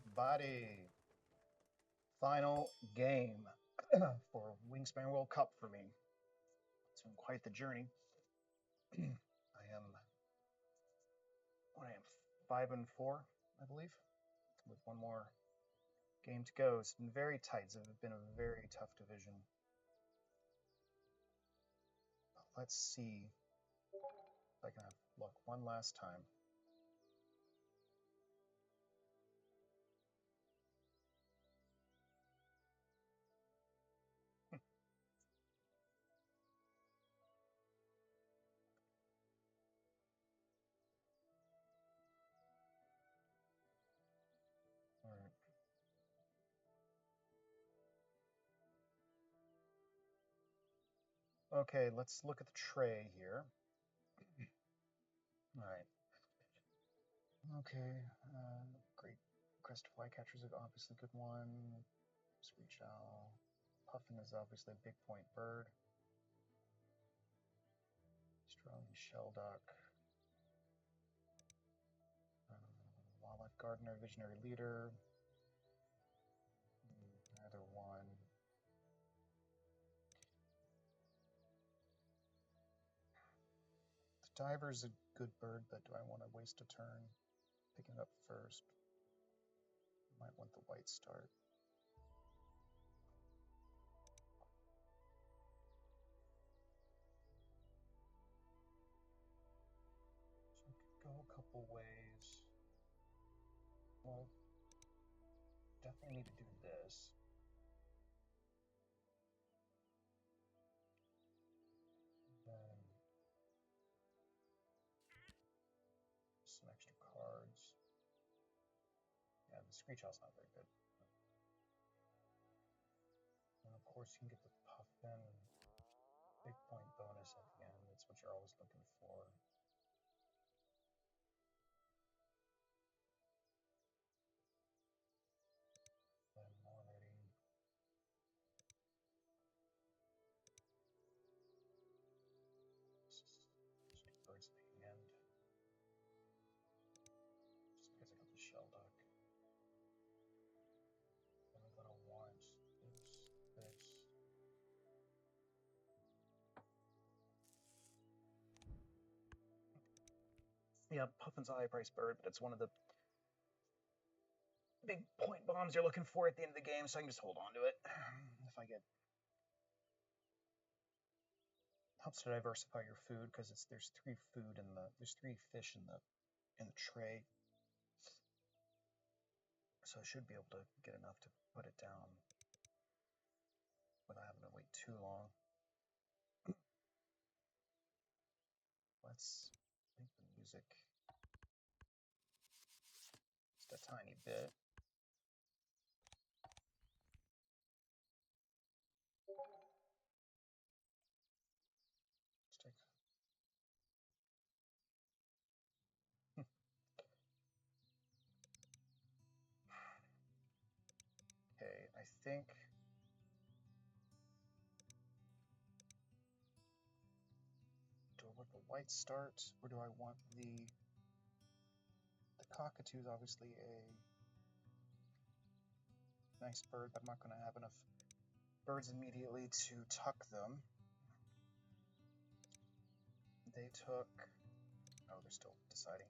everybody. Final game for Wingspan World Cup for me. It's been quite the journey. I am 5-4, I believe, with one more game to go. It's been very tight. It's been a very tough division. Let's see if I can have luck one last time. All right. Okay, let's look at the tray here. All right. Okay. Great. Crest Flycatcher is obviously a good one. Screech Owl. Puffin is obviously a big point bird. Australian Shelduck. Wildlife Gardener, Visionary Leader. Another one. The Diver's a good bird, but do I want to waste a turn picking it up first? Might want the white start. So I could go a couple ways. Well, definitely need to do this. Then some extra cards. Yeah, the Screech Owl's not very good. And of course, you can get the Puffin big point bonus at the end. That's what you're always looking for. Then already. Just birds at the end. Just because I got the Shelduck. Then I'm gonna want this. Yeah, Puffin's a high price bird, but it's one of the big point bombs you're looking for at the end of the game, so I can just hold on to it. If I get helps to diversify your food because there's three fish in the tray, so I should be able to get enough to put it down without having to wait too long. Let's make the music just a tiny bit. Stick. Okay, I think do I want the white start or do I want the cockatoo is obviously a nice bird, but I'm not going to have enough birds immediately to tuck them. They took. Oh, they're still deciding.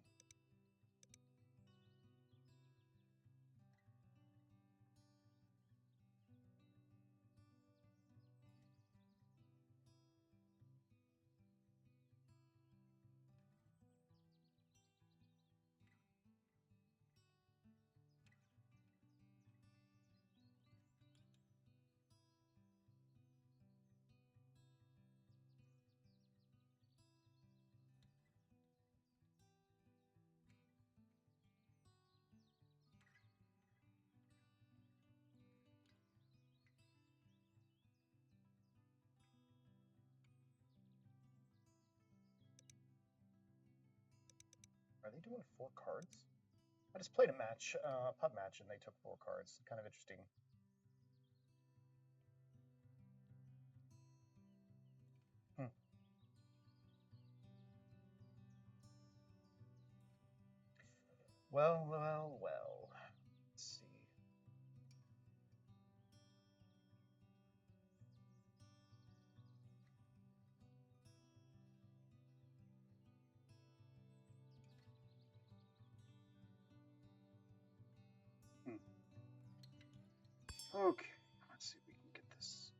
Are they doing 4 cards? I just played a match, pub match, and they took 4 cards. Kind of interesting. Hmm. Well. Let's see. Okay, let's see if we can get this.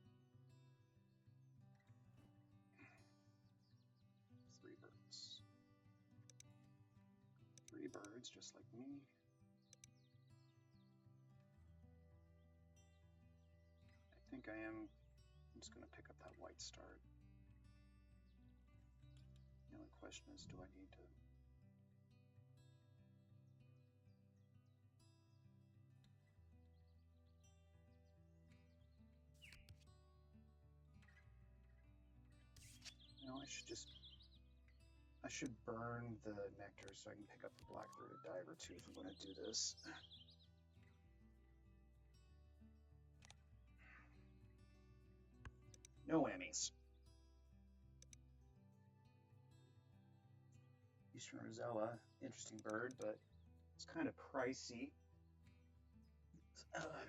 3 birds. 3 birds, just like me. I think I'm just going to pick up that white start. The only question is, do I need to... No, I should burn the nectar so I can pick up the black-throated diver too if I'm going to do this. No whammies. Eastern Rosella, interesting bird, but it's kind of pricey.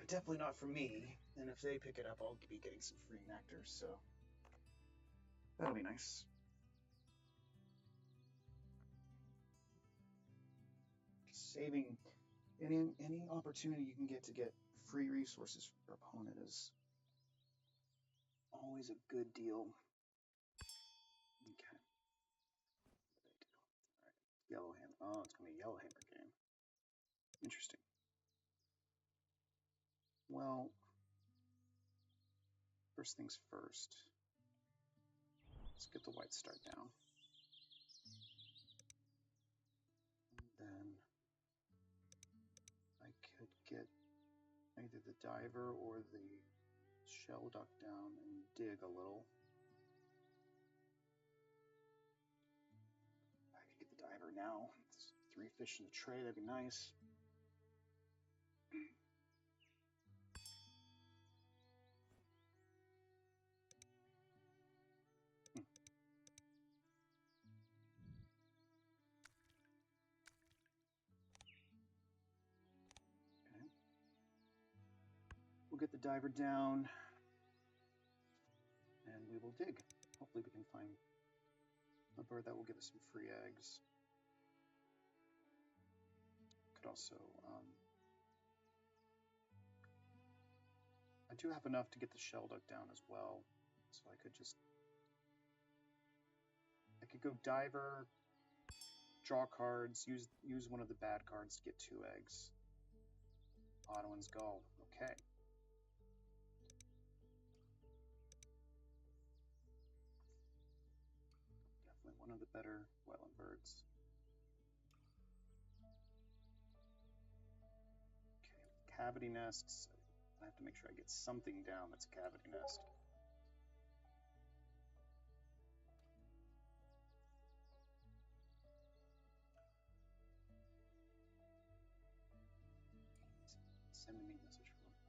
Definitely not for me. And if they pick it up, I'll be getting some free nectar, so that'll be nice. Saving any opportunity you can get to get free resources for your opponent is always a good deal. Okay. Alright. Yellowhammer. Oh, it's gonna be a Yellowhammer game. Interesting. Well, first things first. Let's get the white start down. And then I could get either the diver or the Shelduck down and dig a little. I could get the diver now. It's 3 fish in the tray, that'd be nice. Okay. We'll get the diver down and we will dig. Hopefully we can find a bird that will give us some free eggs. Could also, I do have enough to get the Shelduck down as well, so I could go diver, draw cards, use one of the bad cards to get 2 eggs. Auto and Gull. Okay. Definitely one of the better wetland birds. Okay, cavity nests. I have to make sure I get something down that's a cavity nest. Sending me a message for it.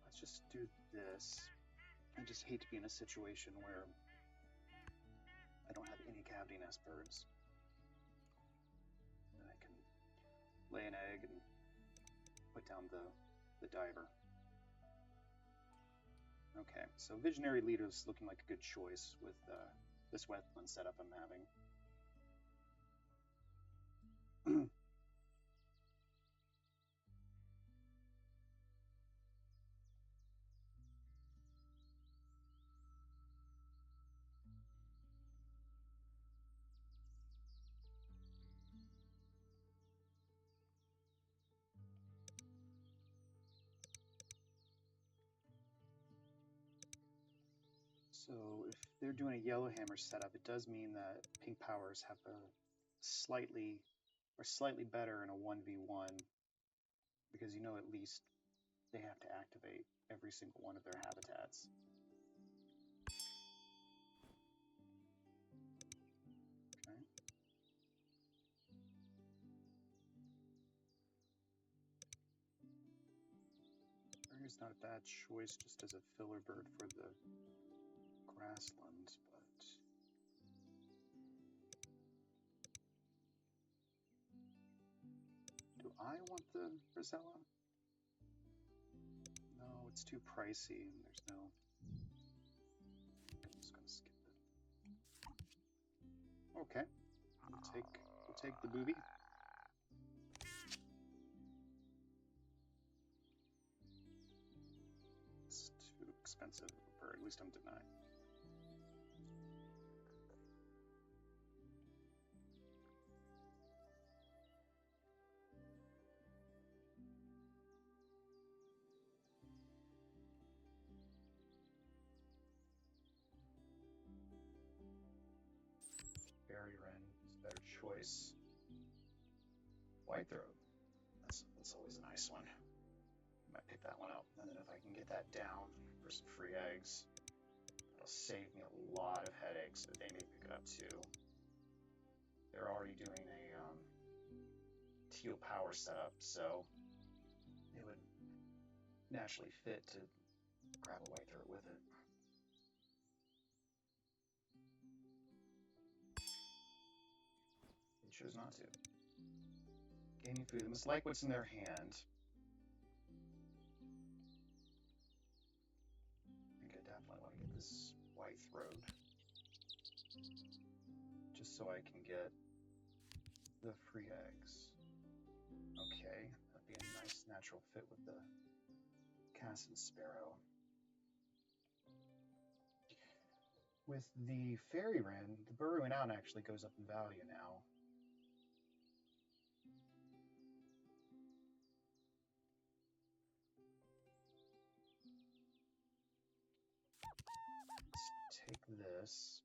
Let's just do this. I just hate to be in a situation where I don't have any cavity nest birds. And I can lay an egg and put down the diver. Okay, so Visionary Leader is looking like a good choice with this wetland setup I'm having. So if they're doing a Yellowhammer setup, it does mean that Pink Powers have a slightly better in a 1v1, because you know at least they have to activate every single one of their habitats. Okay. Burger's not a bad choice just as a filler bird for the grasslands, but do I want the Rosella? No, It's too pricey, and there's no... I'm just gonna skip it. Okay, we'll take the booby. It's too expensive of a bird. At least I'm denied. Fairy Wren is a better choice. Whitethroat. That's always a nice one. Might pick that one up. And then if I can get that down for some free eggs, it'll save me a lot of headaches. So they may pick it up too. They're already doing a teal power setup, so it would naturally fit to grab a whitethroat with it. They chose not to. Gaining food. They must like what's in their hand. I think I definitely want to get this whitethroat. Just so I can get the free eggs. Okay, that'd be a nice natural fit with the Cassin Sparrow. With the Fairy Wren, the burrowing out actually goes up in value now. Let's take this.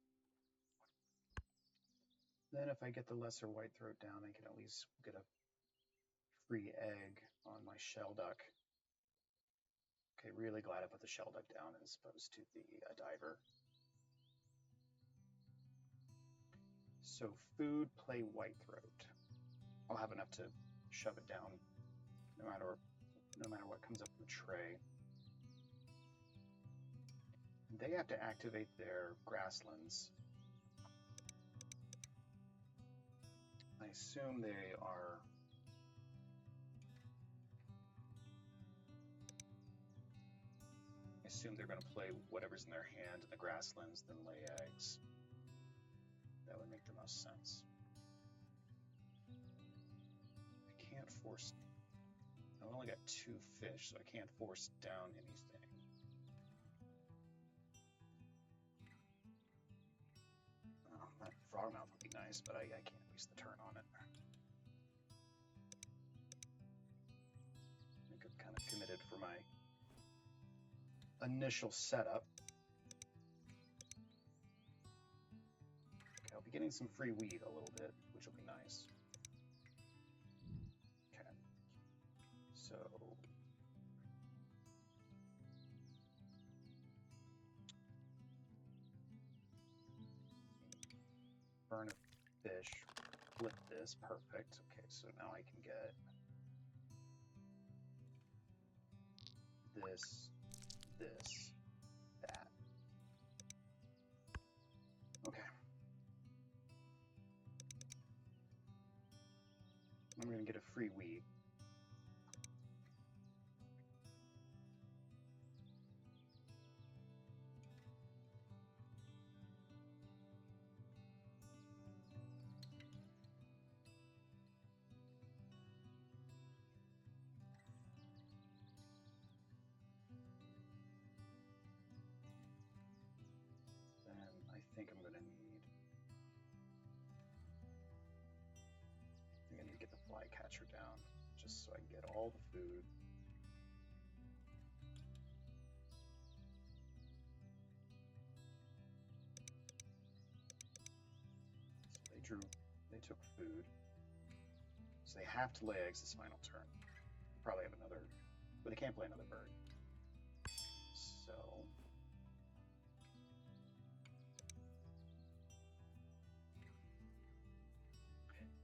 Then if I get the lesser whitethroat down, I can at least get a free egg on my Shelduck. Okay, really glad I put the Shelduck down as opposed to the diver. So food, play whitethroat. I'll have enough to shove it down no matter what comes up in the tray. And they have to activate their grasslands. I assume they are... I assume they're going to play whatever's in their hand in the grasslands, then lay eggs. That would make the most sense. I can't force... I've only got 2 fish, so I can't force down anything. Oh, that frogmouth would be nice, but I can't waste the turn on it. I think I'm kind of committed for my initial setup. Okay, I'll be getting some free wheat a little bit, which will be nice. Okay, so burn a fish, flip this, perfect. Okay, so now I can get this, that. Okay. I'm going to get a free wheat. I think I'm going to need... I think I need to get the flycatcher down, just so I can get all the food. So they took food. So they have to lay eggs this final turn. They probably have another, but they can't play another bird. So...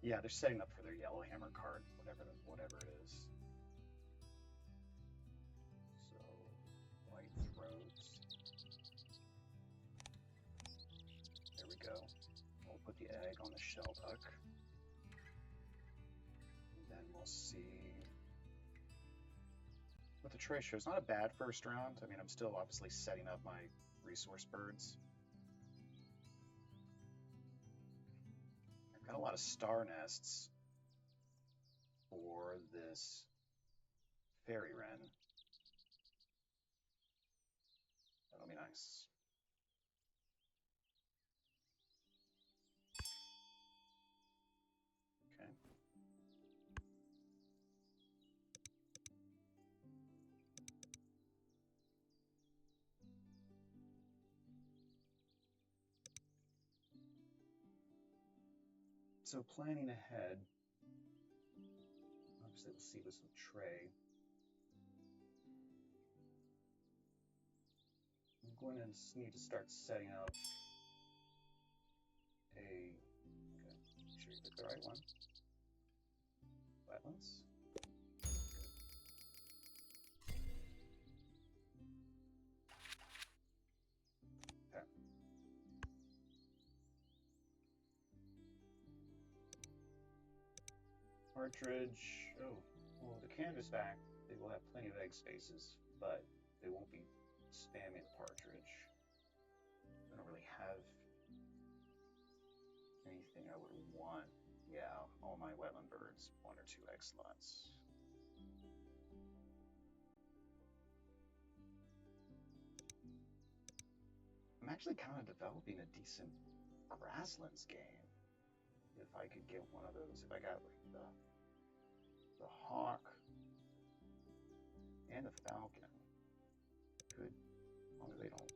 yeah, they're setting up for their Yellowhammer card, whatever it is. So, whitethroat. There we go. We'll put the egg on the Shelduck. And then we'll see with the Tracer. It's not a bad first round. I mean, I'm still obviously setting up my resource birds. I've got a lot of star nests for this fairy wren. That'll be nice. Okay. So planning ahead, obviously we'll see this with Trey. I'm going to need to start setting up a, okay, make sure you pick the right one. Wetlands. Okay. Partridge, oh, well, the canvasback, they will have plenty of egg spaces, but they won't be spamming the partridge. I don't really have anything I would want. Yeah, all my wetland birds, 1 or 2 egg slots. I'm actually kind of developing a decent grasslands game. If I could get one of those, if I got like the hawk and the falcon, could, as long as they don't.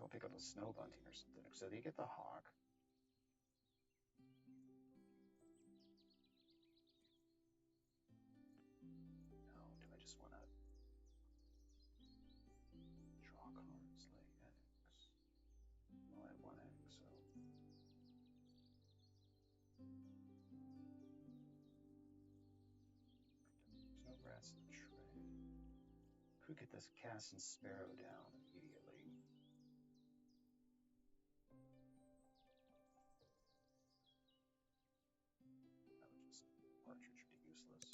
I'll pick up a snow bunting or something. So they get the hawk. No, do I just want to draw cards, lay eggs? Well, I have 1 egg, so. There's no rats in the tray. Could get this Cassin Sparrow down immediately. Partridge would be useless.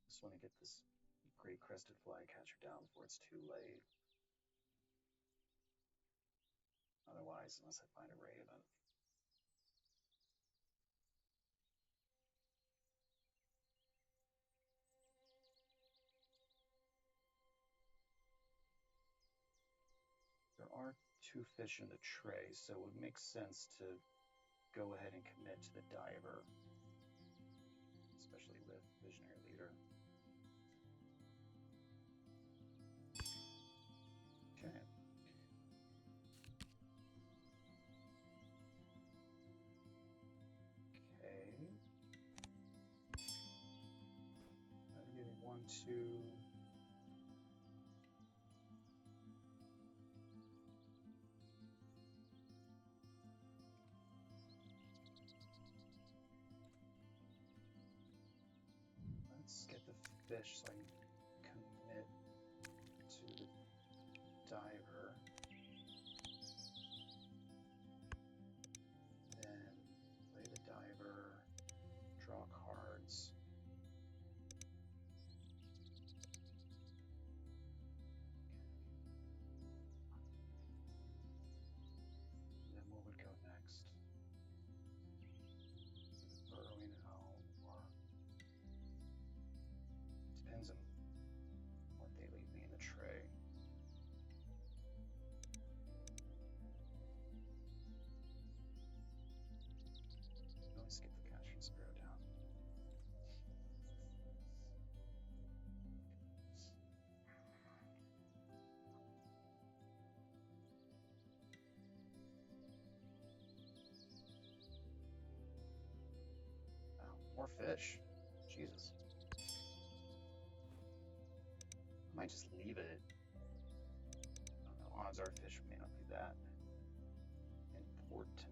Just want to get this great crested flycatcher down before it's too late. Otherwise, unless I find a raven. There are 2 fish in the tray, so it would make sense to go ahead and commit to the diver, especially with Visionary Leader. Okay. Okay. I'm getting 1, 2. Let's get the fish so I can commit to the diver. Then play the diver, draw cards. And then what would go next? Burrowing out, or depends on what they leave me in the tray. Let's get the Cassin Sparrow down. Wow, more fish. Jesus. I might just leave it. I don't know, odds are fish may not be that important.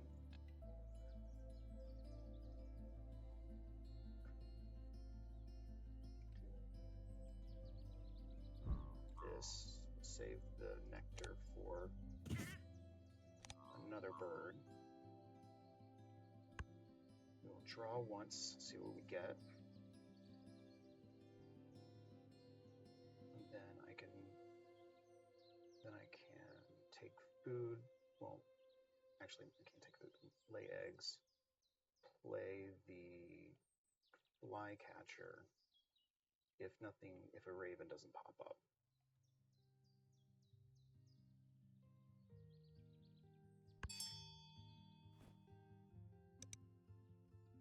another bird. We'll draw once, see what we get. And then I can take food. Well, actually, I can't take food. Lay eggs. Play the flycatcher. If a raven doesn't pop up.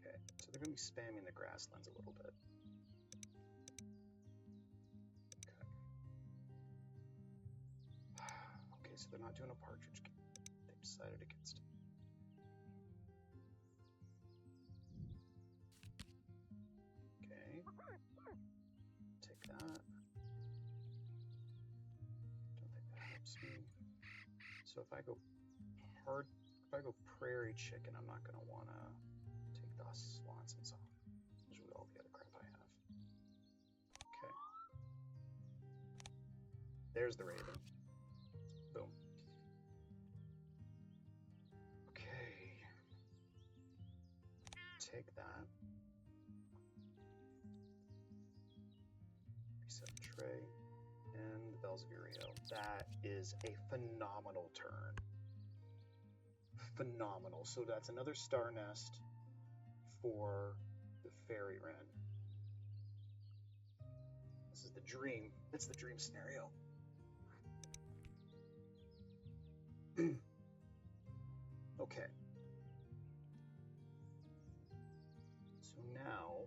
Okay, so they're going to be spamming the grasslands a little bit. Okay, so they're not doing a partridge game. They decided against it. Okay, take that. Don't think that helps me. So if I go prairie chicken, I'm not going to want to take the Swansons off. There's really all the other crap I have. Okay. There's the raven. Boom. Okay. Take that. Reset the tray. And the Bells of Uriel. That is a phenomenal turn. Phenomenal. So that's another star nest for the fairy wren. This is the dream. It's the dream scenario. Okay. So now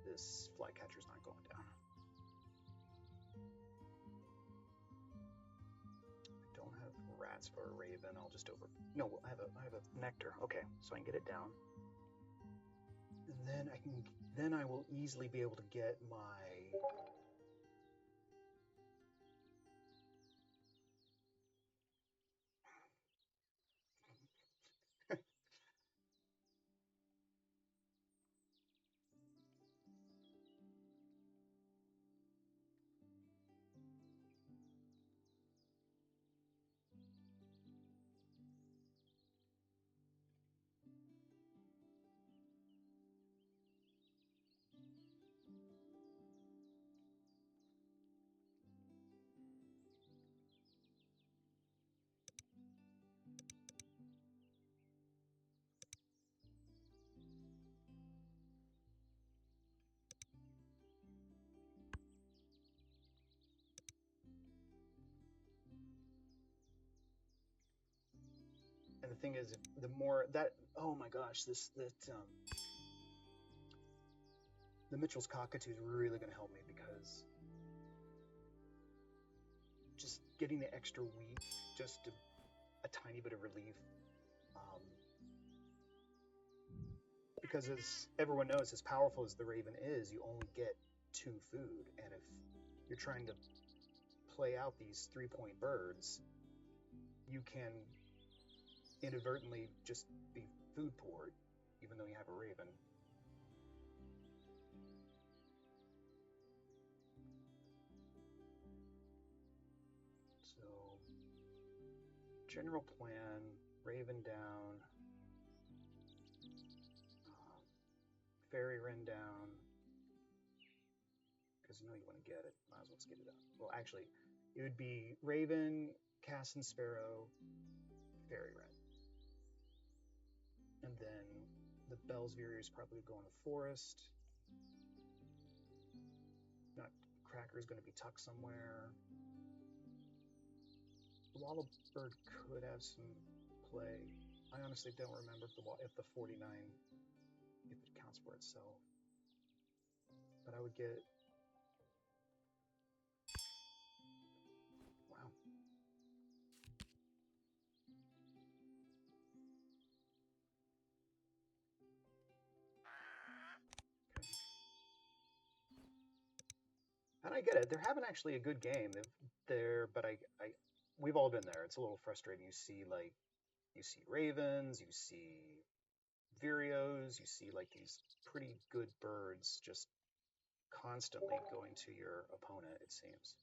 this flycatcher's not going down. I don't have rats for a raven. I'll just No, I have a nectar. Okay, so I can get it down. And then I will easily be able to get my And the thing is, the more that, oh my gosh, the Mitchell's cockatoo is really going to help me, because just getting the extra wheat, just a tiny bit of relief. Because as everyone knows, as powerful as the raven is, you only get 2 food. And if you're trying to play out these 3-point birds, you can inadvertently just be food poor, even though you have a raven. So, general plan, raven down, fairy wren down, because you know you want to get it. Might as well just get it out. Well, actually, it would be raven, Cassin Sparrow, fairy wren. And then the Bells of Uriel is probably going to forest. Nutcracker is going to be tucked somewhere. The Wattle Bird could have some play. I honestly don't remember if the 49, if it counts for itself. But I would get... Wow. Okay. And I get it. They're having actually a good game. But we've all been there. It's a little frustrating. You see ravens, you see vireos, you see like these pretty good birds just constantly going to your opponent, it seems.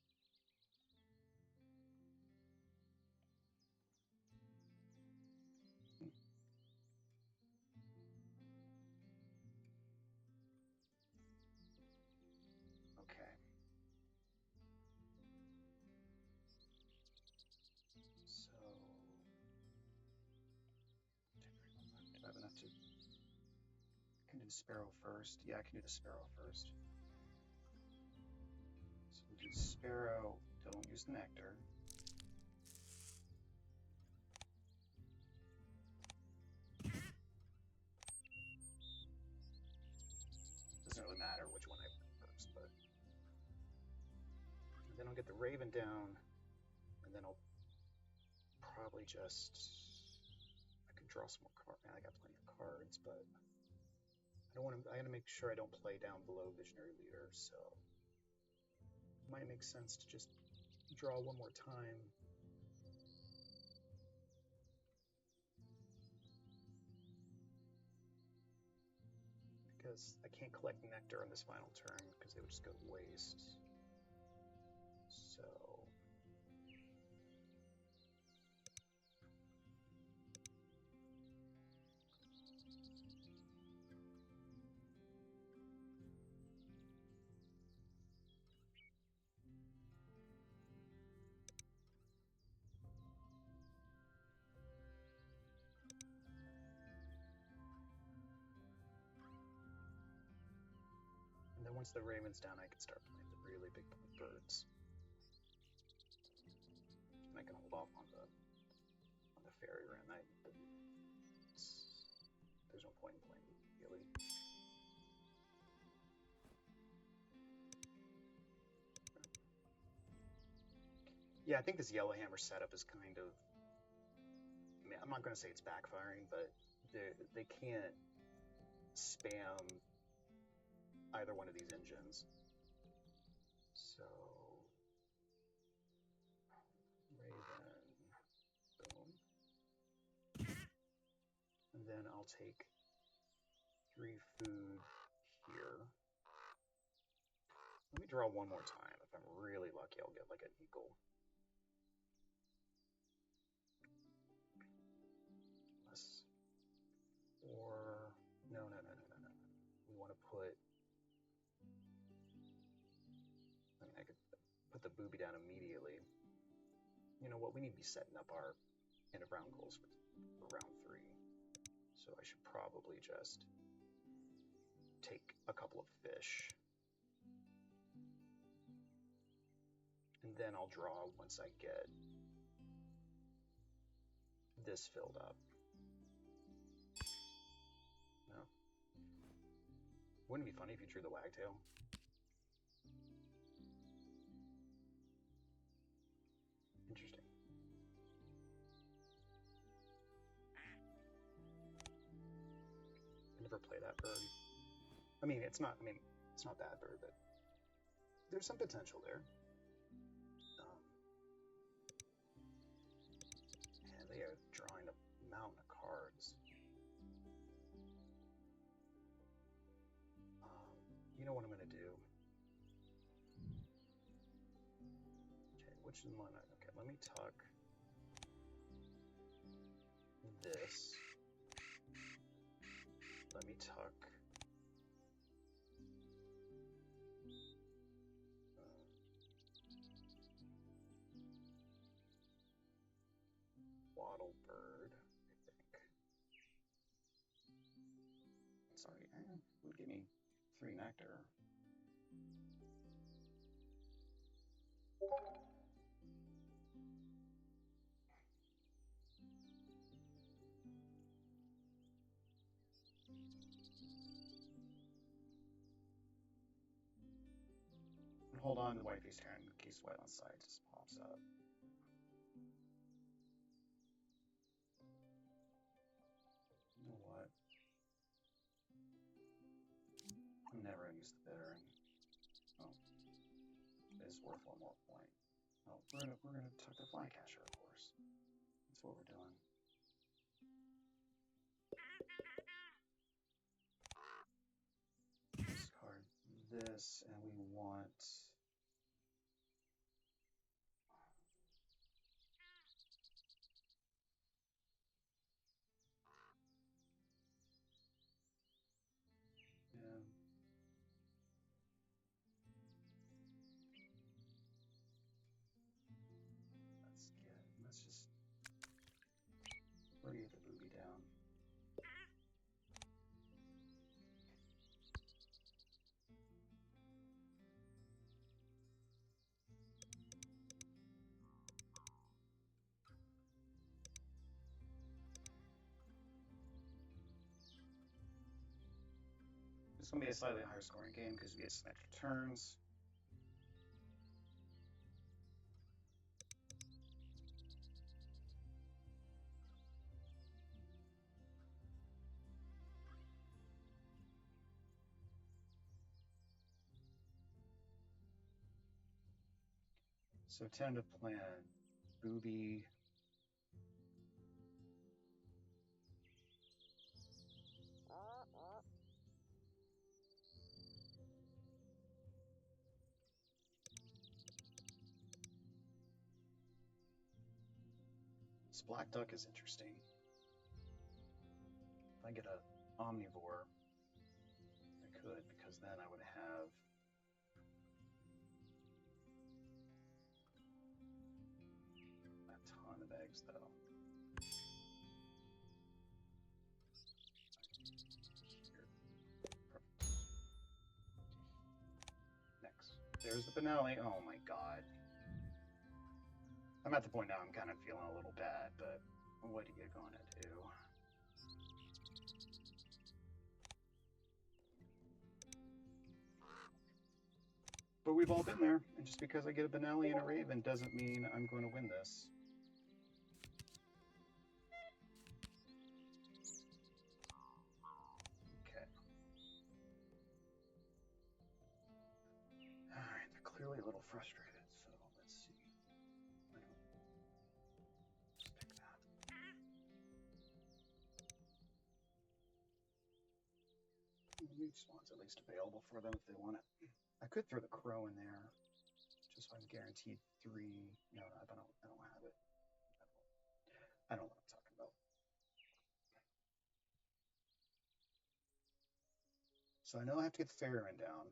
have to. I can do the sparrow first. Yeah, I can do the sparrow first. So we'll do sparrow. Don't use the nectar. Doesn't really matter which one I put first, but and then I'll get the raven down, and then I'll probably just I could draw some more cards. I got plenty of cards, but I don't want to. I got to make sure I don't play down below Visionary Leader, so it might make sense to just draw one more time. Because I can't collect nectar on this final turn because they would just go to waste. So and then once the raven's down, I can start playing the really big birds. And I can hold off on the fairy wren. There's no point in playing really. Yeah, I think this Yellowhammer setup is kind of. I mean, I'm not going to say it's backfiring, but they can't spam either one of these engines. So raven, boom, and then I'll take 3 food here. Let me draw one more time. If I'm really lucky, I'll get like an eagle. Or no. We want to put. I mean, I could put the booby down immediately. You know what? We need to be setting up our end of round goals for round 3. So I should probably just take a couple of fish. And then I'll draw once I get this filled up. No? Wouldn't it be funny if you drew the wagtail? Interesting. I never play that bird. I mean, it's not that bird, but there's some potential there. And they are drawing a mountain of cards. You know what I'm going to do? Okay, which is one? Okay, let me tuck this. Let me tuck wattle bird, I think. Sorry, it would give me 3 nectar. Hold on to the white face turn in case white on side just pops up. You know what? I'm never gonna use the bitter, and oh, it is worth one more point. Oh, we're gonna tuck the flycatcher, of course. That's what we're doing. Discard this, and we want. Yeah. Let's just. We're gonna get the booby down. It's going to be a slightly higher scoring game because we get some extra turns. So tentative plan, Booby. This Black Duck is interesting. If I get a Omnivore, I could, because then I would have a ton of eggs, though. Next. There's the Benelli. Oh my god. I'm at the point now I'm kind of feeling a little bad, but what are you gonna do? But we've all been there, and just because I get a Benelli and a Raven doesn't mean I'm going to win this. Okay. Alright, they're clearly a little frustrated, so let's see. Let's pick that. New spawn's at least available for them if they want it. I could throw the Crow in there, just so I'm guaranteed 3. No, I don't have it. I don't know what I'm talking about. So I know I have to get the Ferryman down,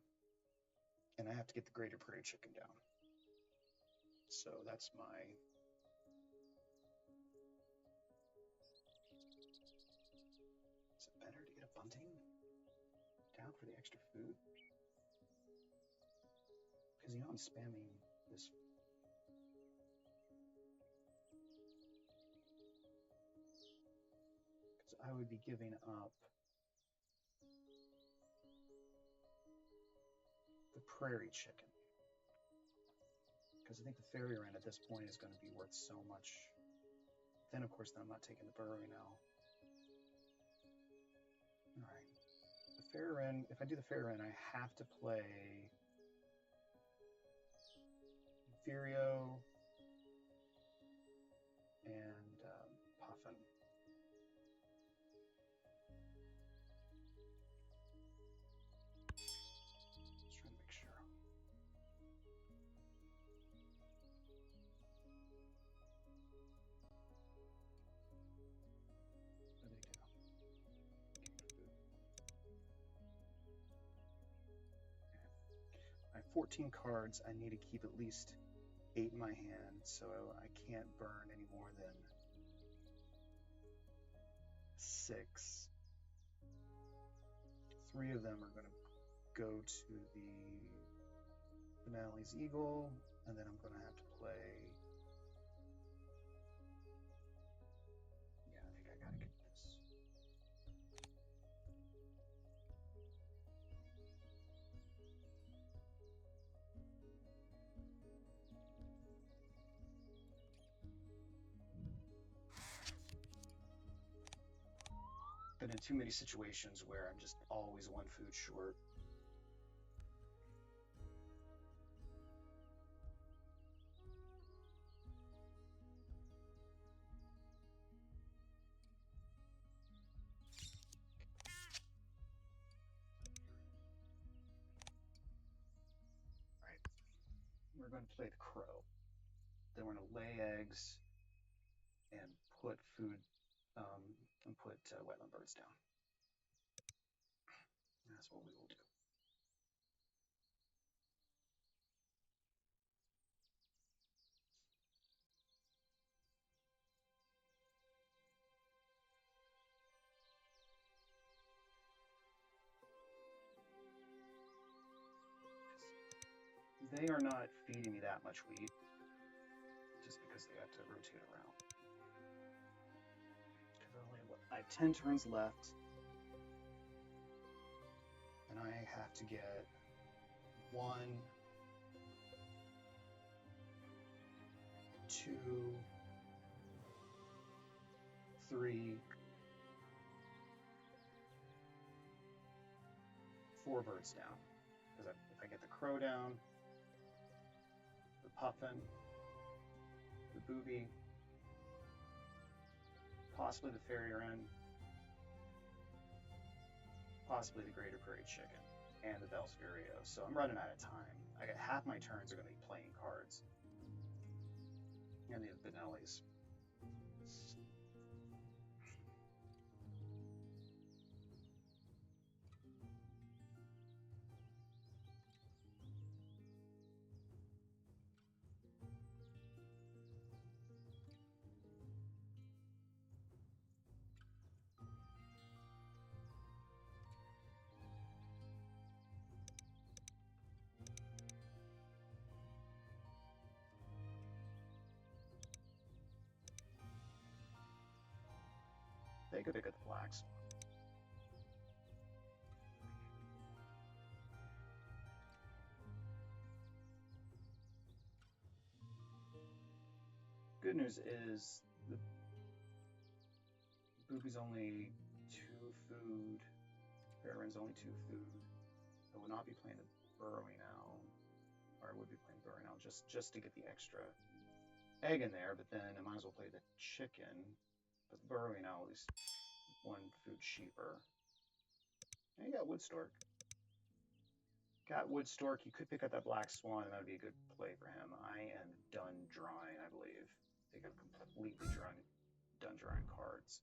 and I have to get the Greater Prairie Chicken down. So that's my... Is it better to get a Bunting down for the extra food? Because you know I'm spamming this. Because I would be giving up the Prairie Chicken. Because I think the Fairy Wren at this point is going to be worth so much. Then, of course, I'm not taking the Burrowing Owl. Alright. The Fairy Wren, if I do the Fairy Wren, I have to play Vireo and Puffin. Just trying to make sure. What do they do? I have 14 cards. I need to keep at least 8 in my hand, so I can't burn any more than 6. 3 of them are going to go to the Finale's Eagle, and then I'm going to have to play... Yeah, I think I got to get this. Been in too many situations where I'm just always 1 food short. Right. We're going to play the Crow. Then we're going to lay eggs and put food and put wetland birds down. That's what we will do. They are not feeding me that much wheat, just because they have to rotate around. I have 10 turns left, and I have to get 1, 2, 3, 4 birds down. Because if I get the crow down, the puffin, the booby, possibly the fairy wren, possibly the greater prairie chicken, and the Bell's Vireo. So I'm running out of time. I got half my turns are going to be playing cards. And the Benellis. They could pick up the blacks. Good news is the booby's only 2 food. Fairwren's only 2 food. I would not be playing the burrowing owl, or I would be playing burrowing owl just to get the extra egg in there. But then I might as well play the chicken. But the burrowing owl is 1 food cheaper. And you got wood stork. Got wood stork. You could pick up that black swan, and that would be a good play for him. I am done drawing, I believe. I think I'm completely done drawing cards.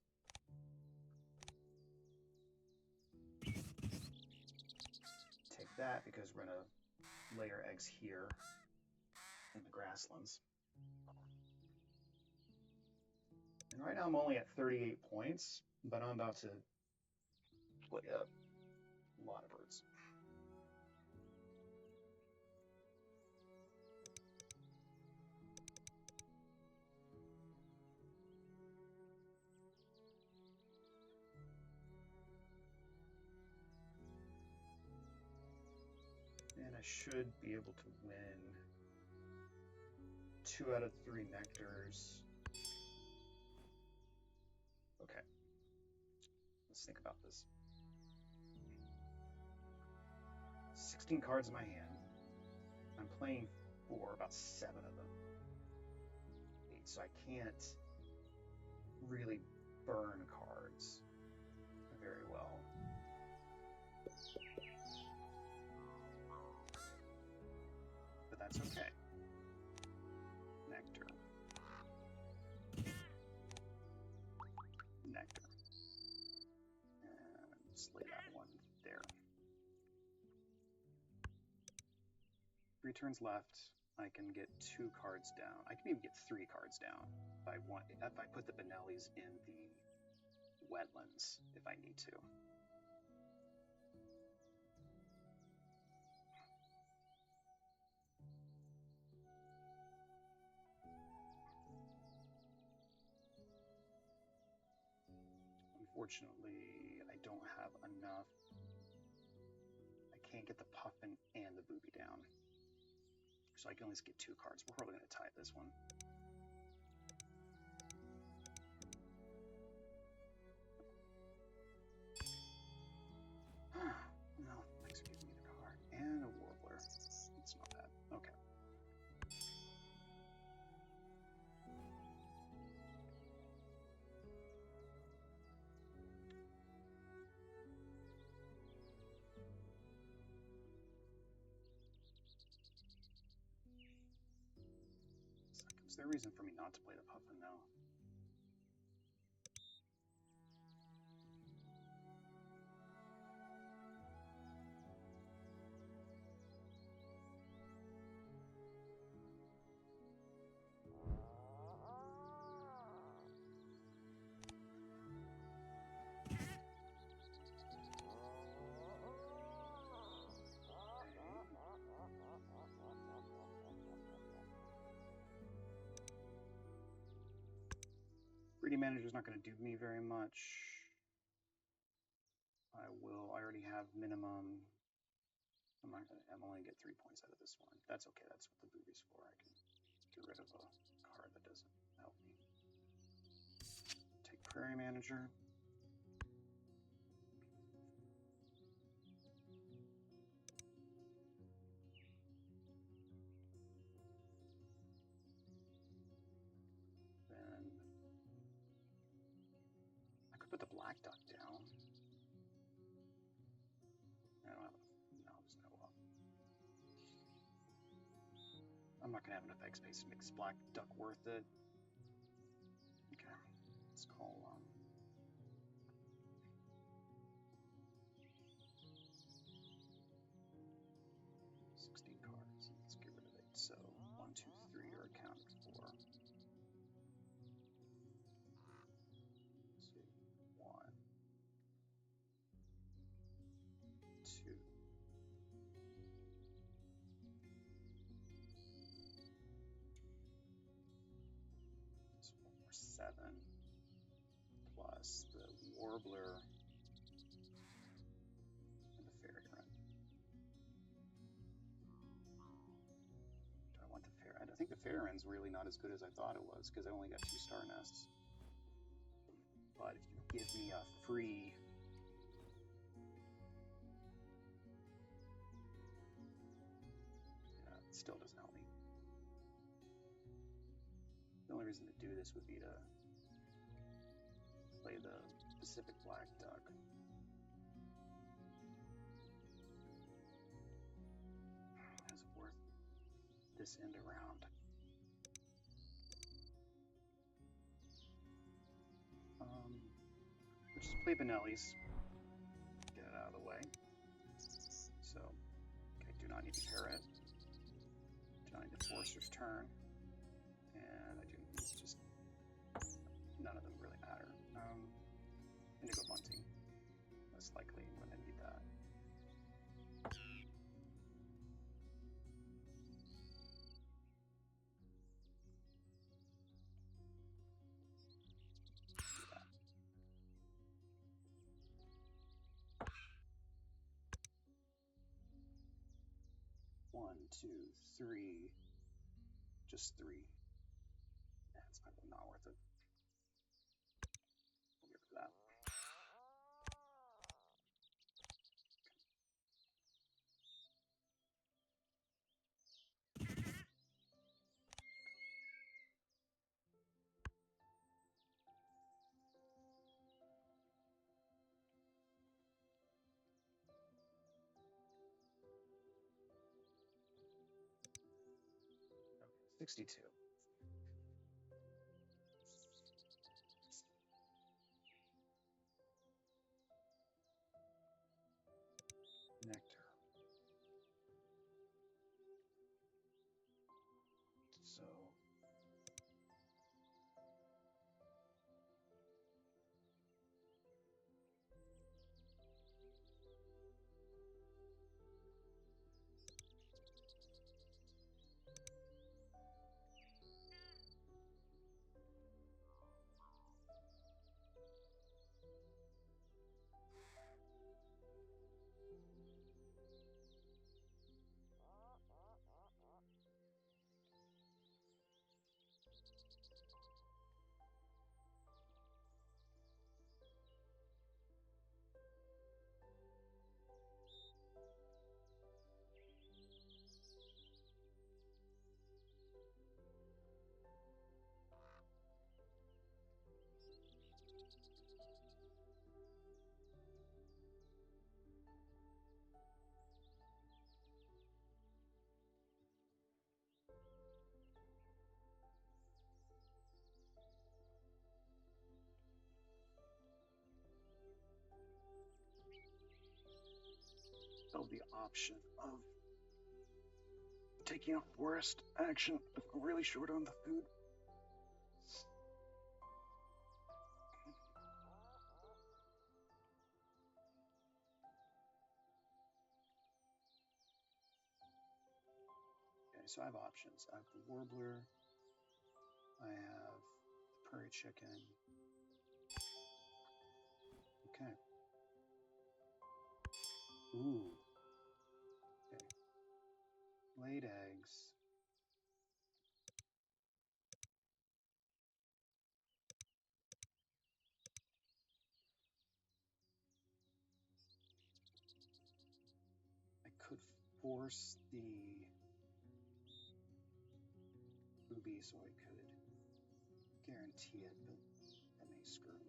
Take that because we're gonna lay our eggs here in the grasslands. And right now I'm only at 38 points, but I'm about to play up a lot of birds. And I should be able to win 2 out of 3 nectars. Okay. Let's think about this. 16 cards in my hand. I'm playing for about 7 of them. 8, so I can't really burn cards very well. But that's okay. Nectar. Nectar. And just lay that one there. 3 turns left. I can get 2 cards down. I can even get 3 cards down if I put the Benellis in the wetlands if I need to. Unfortunately, I don't have enough. I can't get the puffin and the booby down. So I can at least get 2 cards. We're probably going to tie this one. No, thanks for giving me the card. And a warbler. It's not bad. Okay. Is there a reason for me not to play the puffin though? Breeding Manager is not going to do me very much. I already have minimum I'm only gonna get 3 points out of this one. That's okay. That's what the booby's for. I can get rid of a card that doesn't help me. Take Prairie Manager. Then I could put the Black Duck down. I don't have no, there's no I'm not gonna have enough egg space to make this Black Duck worth it. Okay, let's call 16 cards. Let's get rid of it. So 1, 2, 3 are accounted for. Let's see. 1, 2. That's 4, 7. Plus the Warbler and the Fairy Wren. Do I want the Fairy? I think the Fairy Wren's really not as good as I thought it was because I only got 2 star nests. But if you give me a free it still doesn't help me. The only reason to do this would be to play the Pacific Black Duck. Is it worth this end around? Let's just play Benelli's. Get it out of the way. So, okay, do not need to pair it. Do not need to Forcer's turn. And I do need just none of them really matter. Indigo Bunting. Most likely when I need that. Do that. 1, 2, 3. Just 3. Yeah, it's not worth it. We'll get rid of that. Okay, 62. Nectar. So the option of taking out worst action if I'm really short on the food. Okay, so I have options. I have the Warbler. I have the Prairie Chicken. Okay. Ooh. Okay. laid eggs. I could force the booby so I could guarantee it, but that may screw me.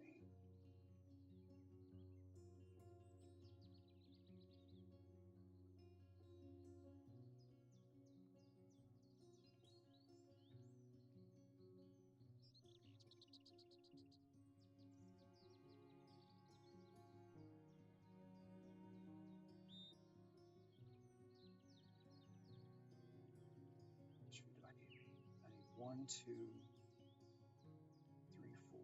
Shoot, I need 1, 2, 3, 4,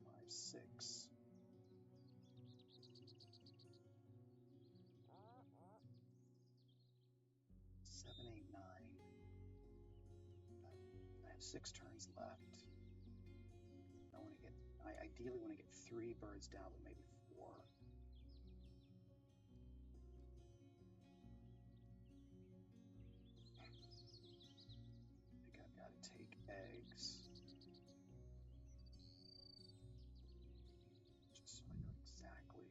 5, 6. 7, 8, 9. I have 6 turns left. I ideally want to get 3 birds down, but maybe 4. I think I've got to take eggs. Just so I know exactly.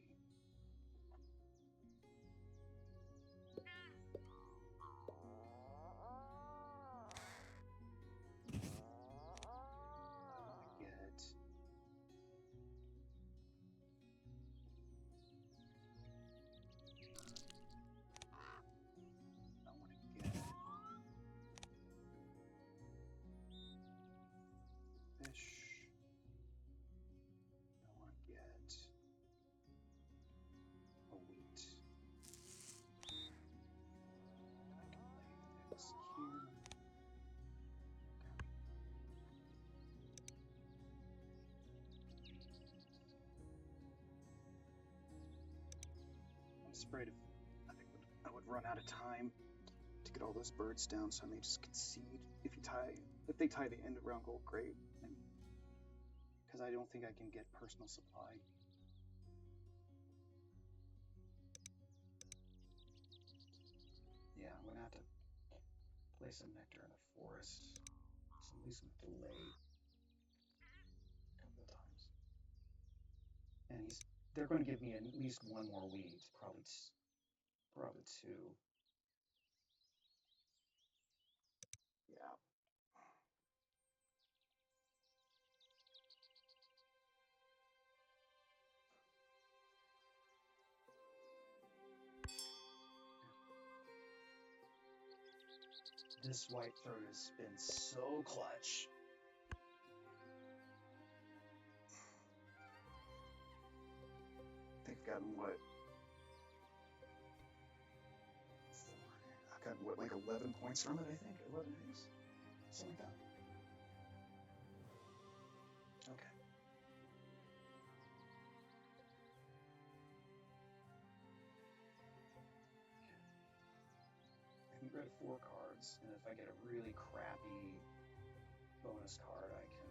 Afraid of, I think I would run out of time to get all those birds down, so I may just concede. If they tie the end of round goal, great. Because I don't think I can get personal supply. Yeah, I'm gonna have to play some nectar in a forest. Some delay a couple of times. And they're going to give me at least 1 more weed, probably 2. Yeah. This white throat has been so clutch. They've gotten what? I've gotten what, like 11 points from it, I think? 11 eggs? Something like that. Okay. I can grab 4 cards, and if I get a really crappy bonus card, I can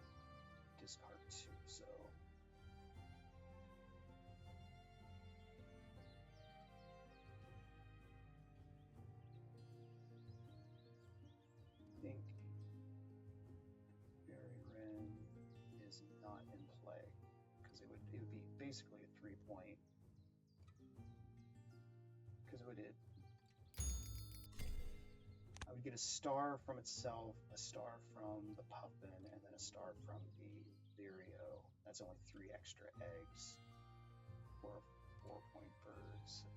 discard 2, so... I think Berry Wren is not in play, because it would be basically a 3-point, because it would I would get a star from itself, a star from the Puffin, and then a star from the Vireo. That's only 3 extra eggs for a 4-point bird, so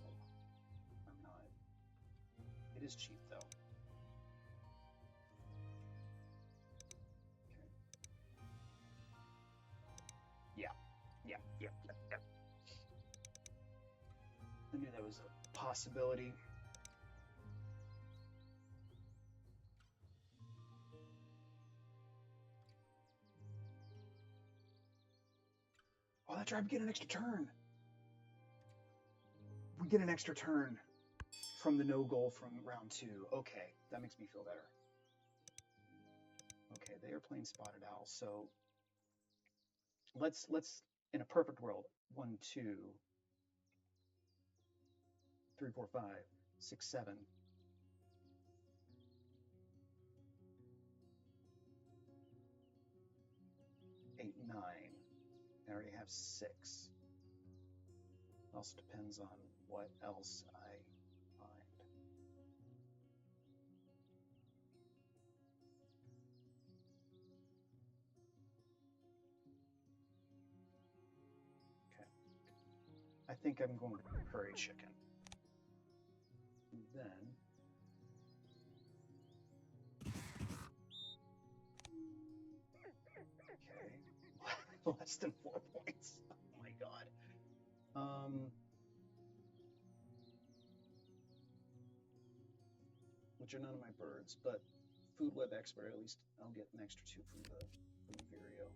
I'm not... It is cheap, though. Okay. Yeah. I knew that was a possibility. Oh, that's right, we get an extra turn. We get an extra turn from the no goal from round 2. Okay, that makes me feel better. Okay, they are playing Spotted Owl, so let's in a perfect world, 1, 2. 3, 4, 5, 6, 7. 8, 9. I already have 6. It also depends on what else I find. Okay. I think I'm going to curry chicken. And then okay. Less than 4 points. Oh my god. Which are none of my birds, but food web expert, at least I'll get an extra 2 from the Vireo.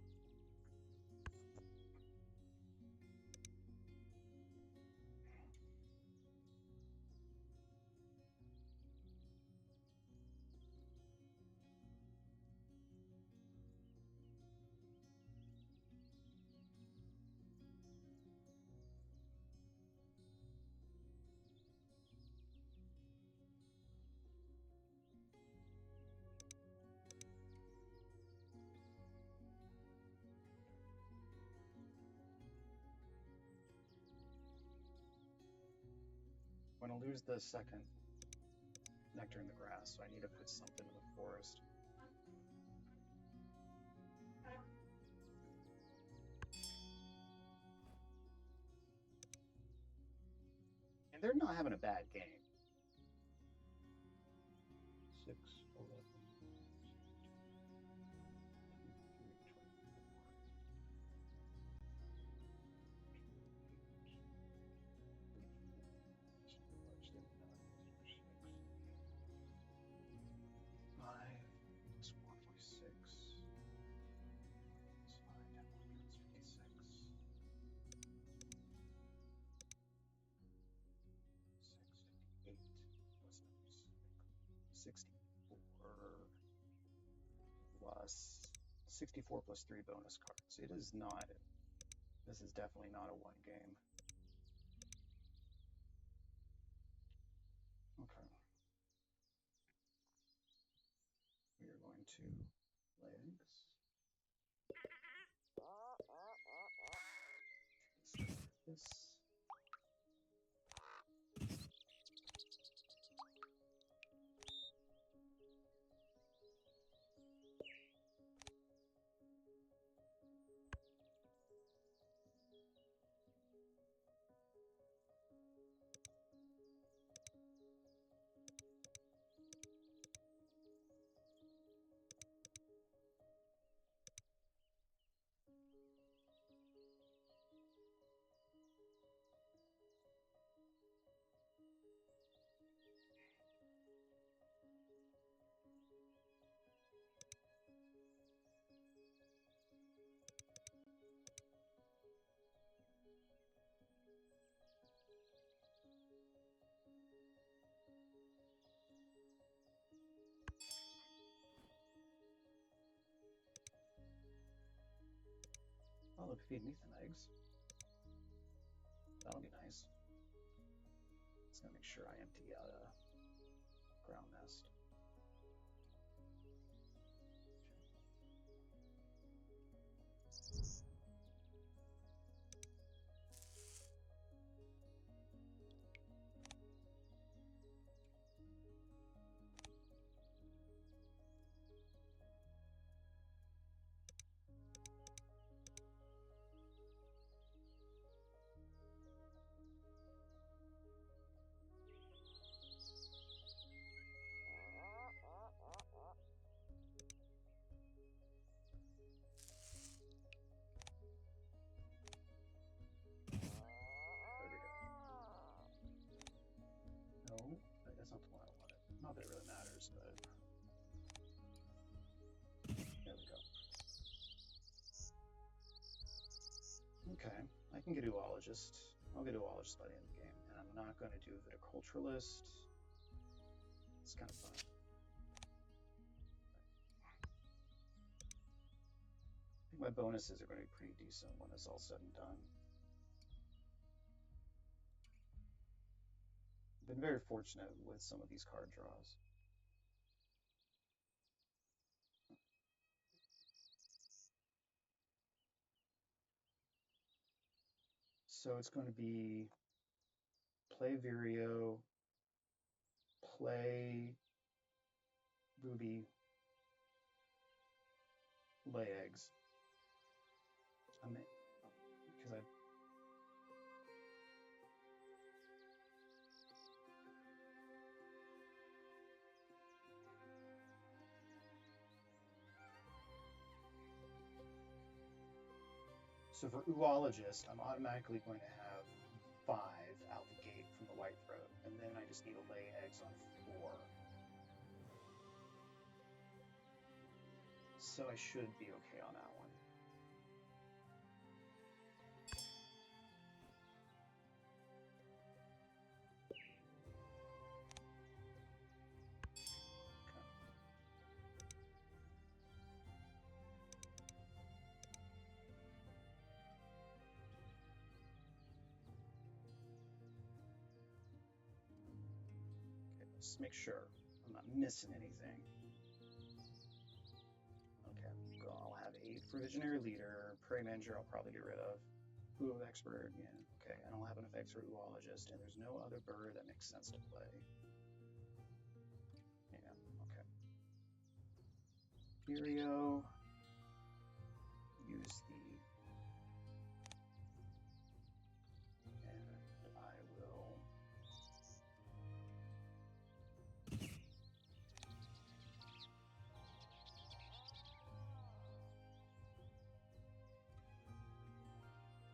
I'm going to lose the second nectar in the grass, so I need to put something in the forest. And they're not having a bad game. 6, 11, 64 plus 3 bonus cards. It is not, this is definitely not a 1 game. Okay. We are going to legs. This. Oh, look, feed me some eggs. That'll be nice. Just gonna make sure I empty out a ground nest. That's not the one I wanted. Not that it really matters, but there we go. Okay, I can get Oologist. I'll get Oologist by the end of the game, and I'm not going to do Viticulturalist. It's kind of fun. I think my bonuses are going to be pretty decent when it's all said and done. been very fortunate with some of these card draws. So it's going to be play Vireo, play Booby, lay eggs. I mean, because I. So for Oologist, I'm automatically going to have 5 out the gate from the white throat, and then I just need to lay eggs on 4. So I should be okay on that one. Let's make sure I'm not missing anything. Okay, so I'll have 8 for Visionary Leader. Prey Manager I'll probably get rid of. Who of Expert, yeah, okay. And I'll have an effect for Oologist, and there's no other bird that makes sense to play. Yeah, okay. Vireo. Use the. And I will.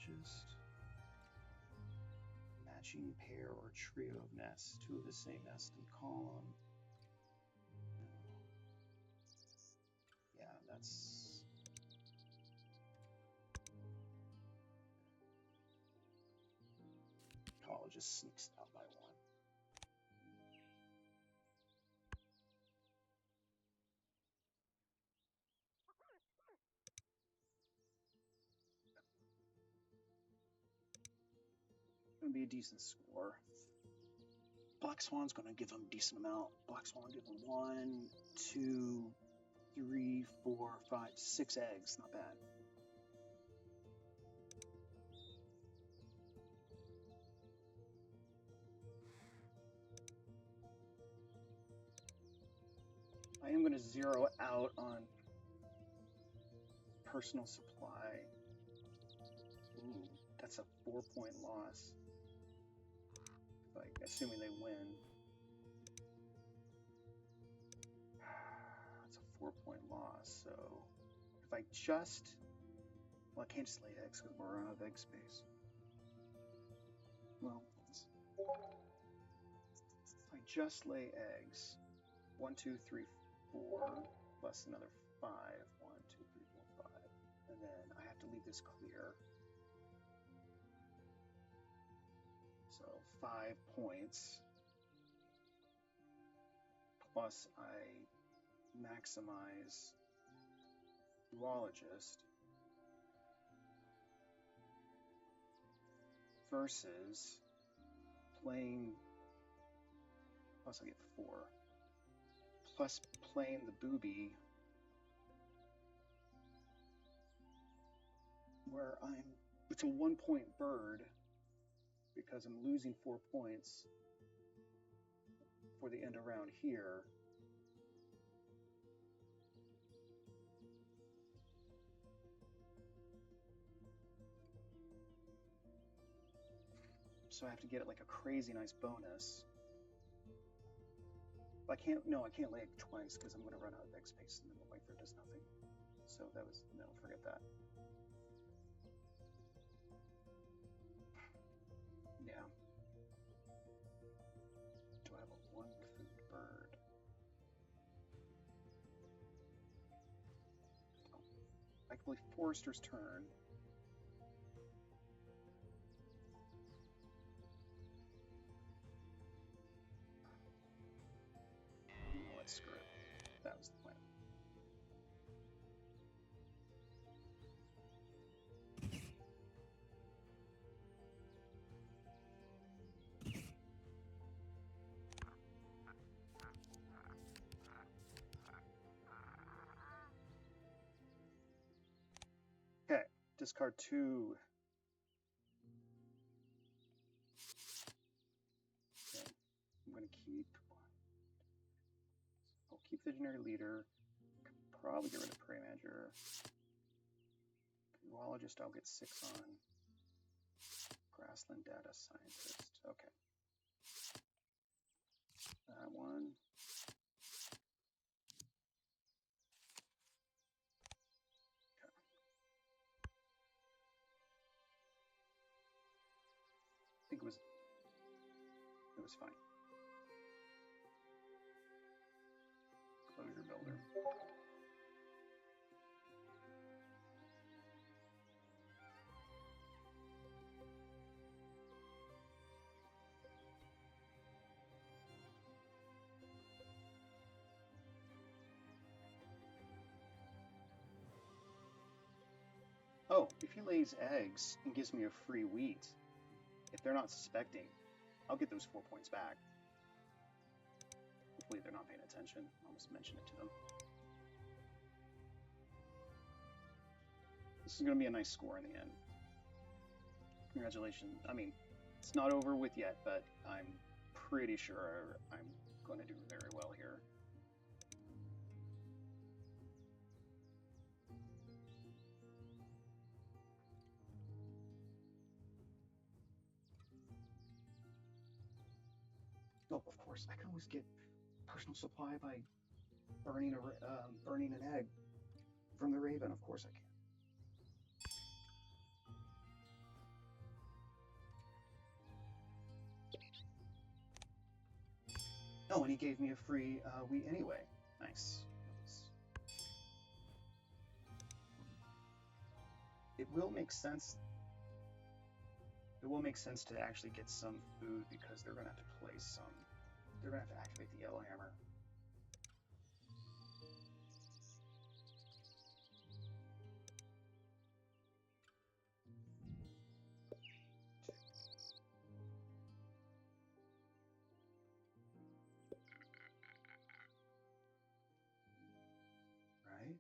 Just matching pair or trio of nests, 2 of the same nest and column. Yeah, that's just sneaks out by 1. Gonna be a decent score. Black Swan's gonna give him a decent amount. Black Swan give him 1, 2, 3, 4, 5, 6 eggs. Not bad. I am gonna zero out on personal supply. Ooh, that's a 4-point loss. Like, assuming they win. That's a 4-point loss, so if I just... Well, I can't just lay eggs because we're out of egg space. Well, if I just lay eggs, 1, 2, 3, 4, plus another 5, 1, 2, 3, 4, 5, and then I have to leave this clear. So 5 points, plus I maximize Oologist versus playing, plus I get 4, plus playing the Booby, where it's a 1-point bird, because I'm losing 4 points for the end around here. So I have to get it like a crazy nice bonus. I can't lay it twice because I'm going to run out of egg space and then the white bird does nothing. So that was, no, forget that. Yeah. Do I have a 1-food bird? Oh. I can play Forester's Turn. Screw it. That was the plan. discard 2. Okay. I'm going to keep... I'll keep Visionary Leader. Probably get rid of Prey Manager. Zoologist, I'll get 6 on. Grassland Data Scientist. Okay. That one. Okay. I think it was fine. Closure Builder. Oh, if he lays eggs and gives me a free wheat, if they're not suspecting, I'll get those 4 points back. Hopefully they're not paying attention. I'll just mention it to them. This is going to be a nice score in the end. Congratulations. I mean, it's not over with yet, but I'm pretty sure I'm going to do very well here. Oh, of course, I can always get personal supply by burning an egg from the Raven. Of course I can. Oh, and he gave me a free wheat anyway. Nice. It will make sense. It will make sense to actually get some food because they're going to have to place some. They're going to have to activate the Yellowhammer. Right?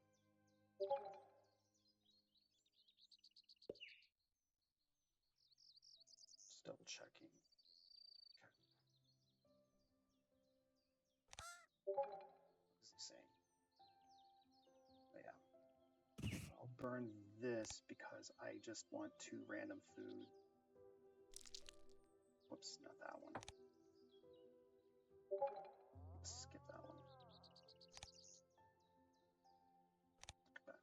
Just double checking. What is he saying? Oh, yeah. I'll burn this because I just want 2 random food. Whoops, not that one. Let's skip that one. Look at that.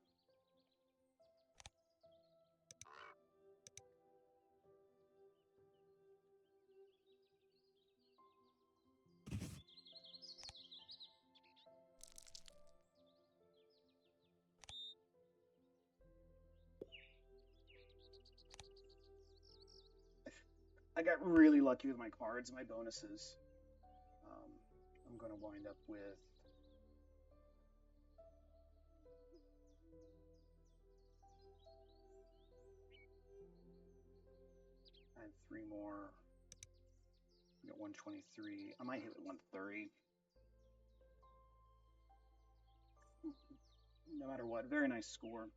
I got really lucky with my cards, my bonuses. I'm going to wind up with I had 3 more. I got 123. I might hit with 130. No matter what, very nice score.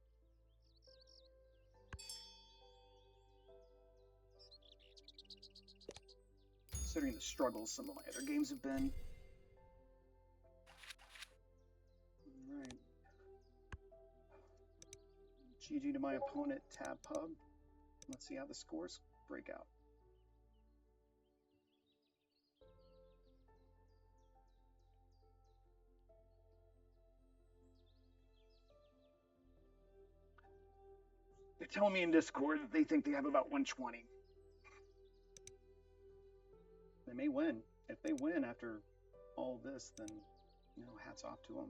Considering the struggles some of my other games have been. Alright. GG to my opponent, Tab Pub. Let's see how the scores break out. They're telling me in Discord that they think they have about 120. They may win. If they win after all this, then, you know, hats off to them.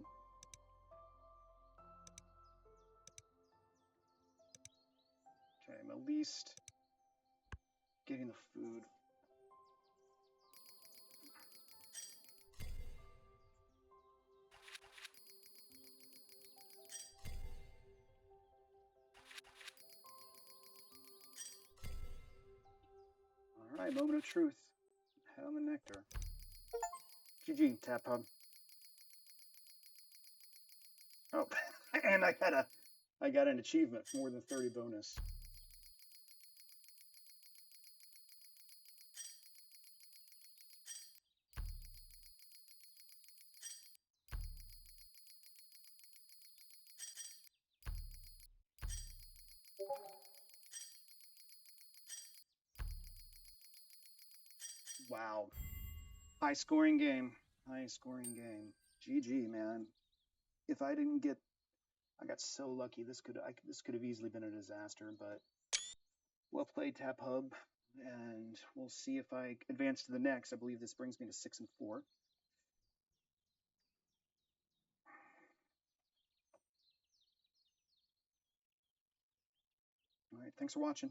Okay, I'm at least getting the food. All right, moment of truth. Head on the nectar. GG, Tab Pub. Oh, and I I got an achievement for more than 30 bonus. Wow. High scoring game. High scoring game. GG, man. If I didn't get, I got so lucky. This could have easily been a disaster, but well played, Tap Hub. And we'll see if I advance to the next. I believe this brings me to 6 and 4. All right, thanks for watching.